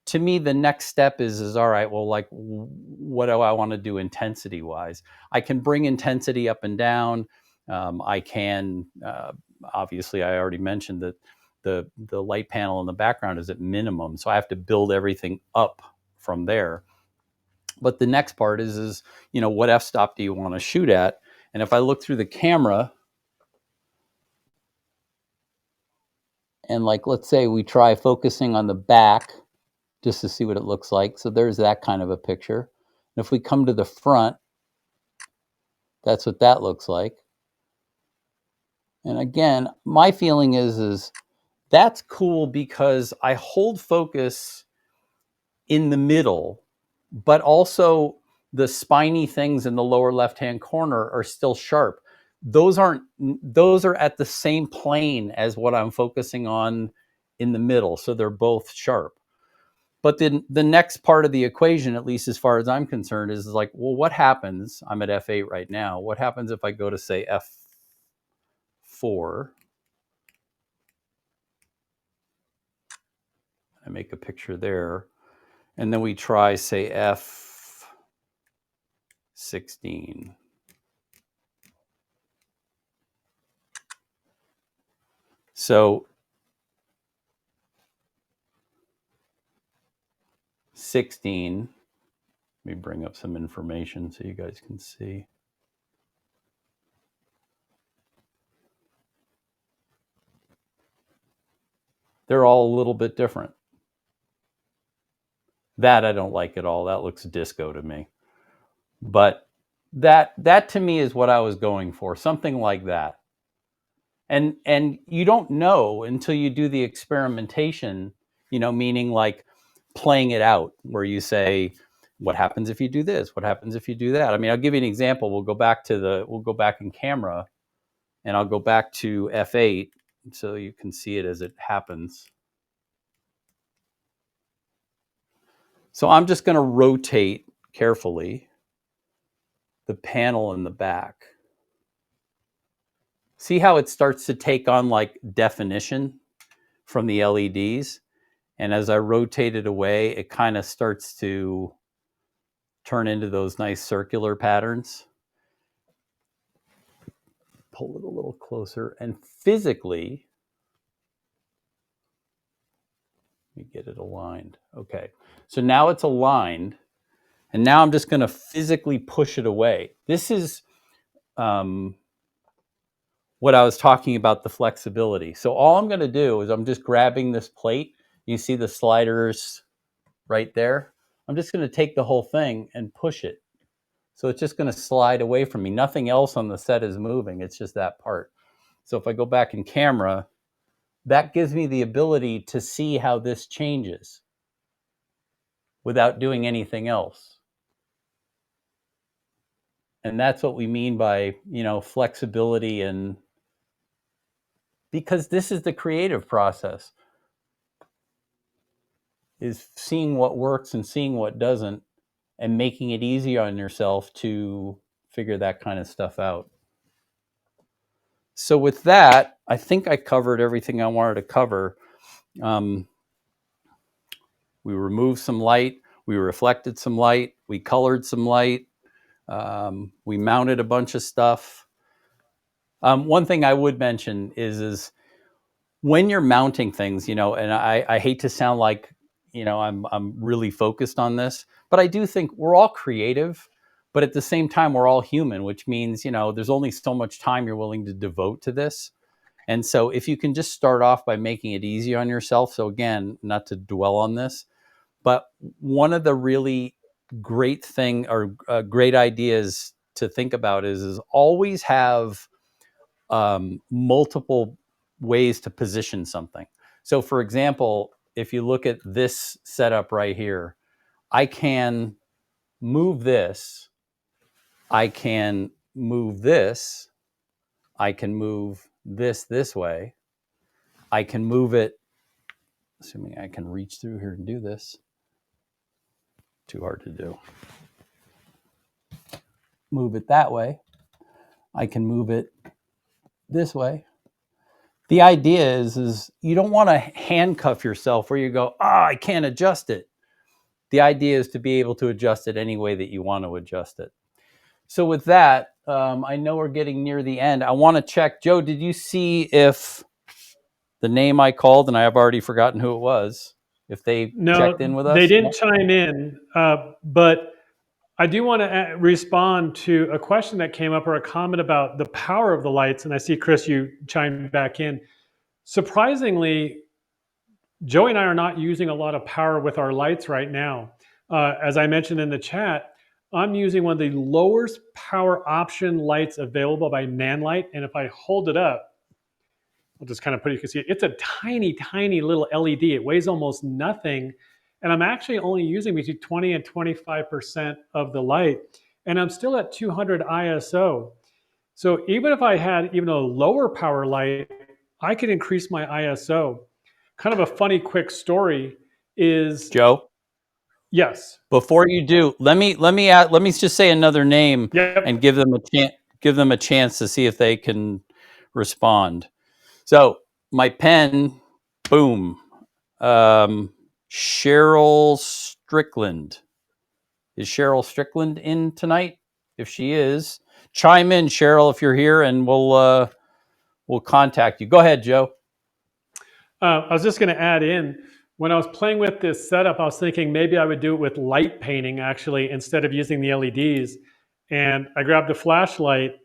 to me, the next step is all right. Well, like, what do I want to do intensity wise? I can bring intensity up and down. I can obviously, I already mentioned that the light panel in the background is at minimum, so I have to build everything up from there. But the next part is what f-stop do you want to shoot at? And if I look through the camera, and like, let's say we try focusing on the back just to see what it looks like. So there's that kind of a picture. And if we come to the front, that's what that looks like. And again, my feeling is that's cool because I hold focus in the middle, but also the spiny things in the lower left-hand corner are still sharp. Those are at the same plane as what I'm focusing on in the middle. So they're both sharp. But then the next part of the equation, at least as far as I'm concerned, is like, well, what happens? I'm at F8 right now. What happens if I go to, say, F4? I make a picture there. And then we try, say, F16. So 16, let me bring up some information so you guys can see. They're all a little bit different. That I don't like at all. That looks disco to me. But that to me is what I was going for, something like that. And you don't know until you do the experimentation, meaning like playing it out, where you say, what happens if you do this? What happens if you do that? I mean, I'll give you an example. We'll go back in camera, and I'll go back to F8 so you can see it as it happens. So I'm just going to rotate carefully the panel in the back. See how it starts to take on like definition from the LEDs? And as I rotate it away, it kind of starts to turn into those nice circular patterns. Pull it a little closer. And physically, let me get it aligned. Okay, so now it's aligned. And now I'm just going to physically push it away. This is what I was talking about, the flexibility. So all I'm going to do is I'm just grabbing this plate. You see the sliders right there? I'm just going to take the whole thing and push it. So it's just going to slide away from me. Nothing else on the set is moving. It's just that part. So if I go back in camera, that gives me the ability to see how this changes without doing anything else. And that's what we mean by, flexibility, and because this is the creative process, is seeing what works and seeing what doesn't, and making it easy on yourself to figure that kind of stuff out. So with that, I think I covered everything I wanted to cover. We removed some light, we reflected some light, we colored some light, we mounted a bunch of stuff. One thing I would mention is when you're mounting things, and I hate to sound like, I'm really focused on this, but I do think we're all creative, but at the same time, we're all human, which means, there's only so much time you're willing to devote to this. And so if you can just start off by making it easy on yourself. So again, not to dwell on this, But one of the really great thing or great ideas to think about is always have multiple ways to position something. So, for example, if you look at this setup right here, I can move this, I can move this, I can move this way, I can move it, assuming I can reach through here and do this. Too hard to do. Move it that way. I can move it this way. The idea is you don't want to handcuff yourself where you go, I can't adjust it. The idea is to be able to adjust it any way that you want to adjust it. So with that, I know we're getting near the end. I want to check, Joe, did you see if the name I called, and I have already forgotten who it was, if they checked in No, with they us? didn't chime in, but I do want to respond to a question that came up or a comment about the power of the lights. And I see, Chris, you chimed back in. Surprisingly, Joey and I are not using a lot of power with our lights right now. As I mentioned in the chat, I'm using one of the lowest power option lights available by Manlight. And if I hold it up, I'll just kind of put it, you can see it. It's a tiny, tiny little LED. It weighs almost nothing. And I'm actually only using between 20 and 25% of the light. And I'm still at 200 ISO. So even if I had even a lower power light, I could increase my ISO. Kind of a funny, quick story is, Joe, yes. before you do, let me just say another name and Yep. give them a chance to see if they can respond. So my pen, boom, Cheryl Strickland. Is Cheryl Strickland in tonight? If she is, chime in, Cheryl, if you're here, and we'll contact you. Go ahead, Joe. I was just going to add in, when I was playing with this setup, I was thinking maybe I would do it with light painting actually instead of using the LEDs. And I grabbed a flashlight,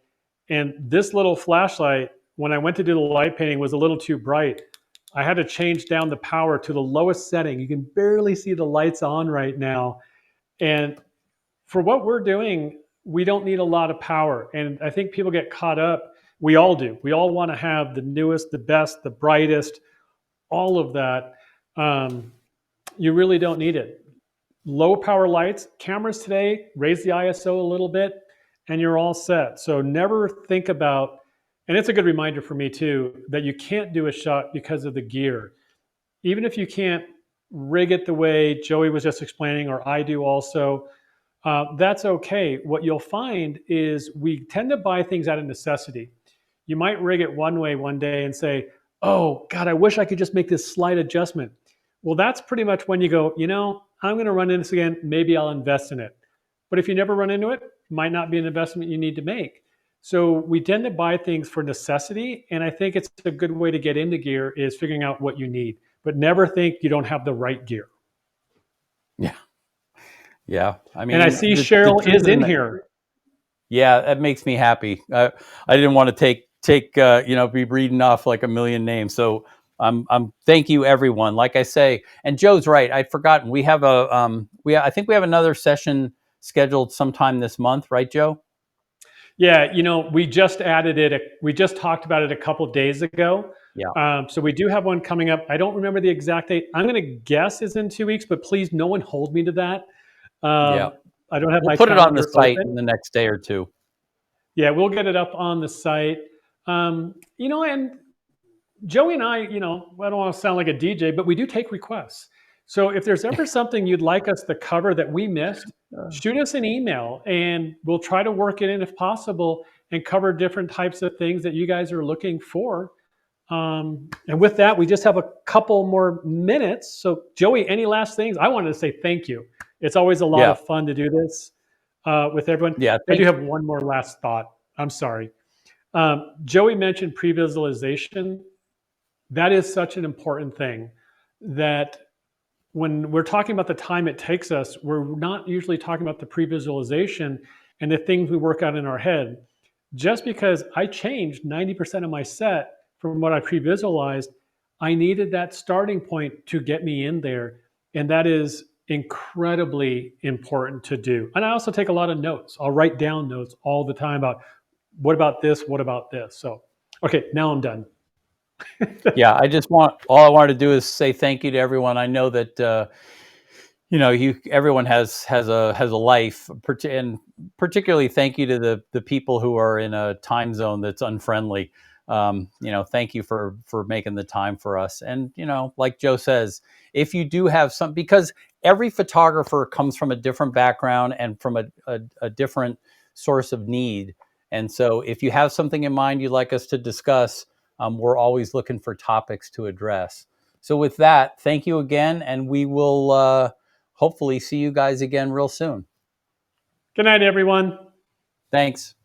and this little flashlight, when I went to do the light painting, was a little too bright. I had to change down the power to the lowest setting. You can barely see the lights on right now. And for what we're doing, we don't need a lot of power. And I think people get caught up. We all do. We all want to have the newest, the best, the brightest, all of that. You really don't need it. Low power lights, cameras today, raise the ISO a little bit, and you're all set. So never think about, and it's a good reminder for me too, that you can't do a shot because of the gear. Even if you can't rig it the way Joey was just explaining, or I do also, that's okay. What you'll find is we tend to buy things out of necessity. You might rig it one way one day and say, oh, God, I wish I could just make this slight adjustment. Well, that's pretty much when you go, I'm going to run into this again. Maybe I'll invest in it. But if you never run into it, it might not be an investment you need to make. So we tend to buy things for necessity. And I think it's a good way to get into gear is figuring out what you need, but never think you don't have the right gear. Yeah, yeah. I And I mean, see the Cheryl truth is is, in here. yeah, that makes me happy. I didn't want to take be reading off like a million names. So I'm thank you everyone. Like I say, and Joe's right. I'd forgotten we have I think we have another session scheduled sometime this month, right, Joe? Yeah, we just added it. We just talked about it a couple of days ago. Yeah, So we do have one coming up. I don't remember the exact date. I'm going to guess is in 2 weeks, but please, no one hold me to that. yeah. I don't have We'll my put it on the calendar site in open. the next day or two. Yeah, we'll get it up on the site. And Joey and I don't want to sound like a DJ, but we do take requests. So if there's ever something you'd like us to cover that we missed, shoot us an email and we'll try to work it in if possible and cover different types of things that you guys are looking for. And with that, we just have a couple more minutes. So Joey, any last things? I wanted to say thank you. It's always a lot Yeah, of fun to do this with everyone. yeah. I do Thanks. have one more last thought. I'm sorry. Joey mentioned pre-visualization. That is such an important thing that when we're talking about the time it takes us, we're not usually talking about the pre-visualization and the things we work out in our head. Just because I changed 90% of my set from what I pre-visualized, I needed that starting point to get me in there. And that is incredibly important to do. And I also take a lot of notes. I'll write down notes all the time about what about this, what about this. So, okay, now I'm done. Yeah, all I wanted to do is say thank you to everyone. I know that everyone has a life, and particularly thank you to the people who are in a time zone that's unfriendly. Thank you for making the time for us. And like Joe says, if you do have some, because every photographer comes from a different background and from a different source of need. And so if you have something in mind you'd like us to discuss, we're always looking for topics to address. So with that, thank you again, and we will hopefully see you guys again real soon. Good night, everyone. Thanks.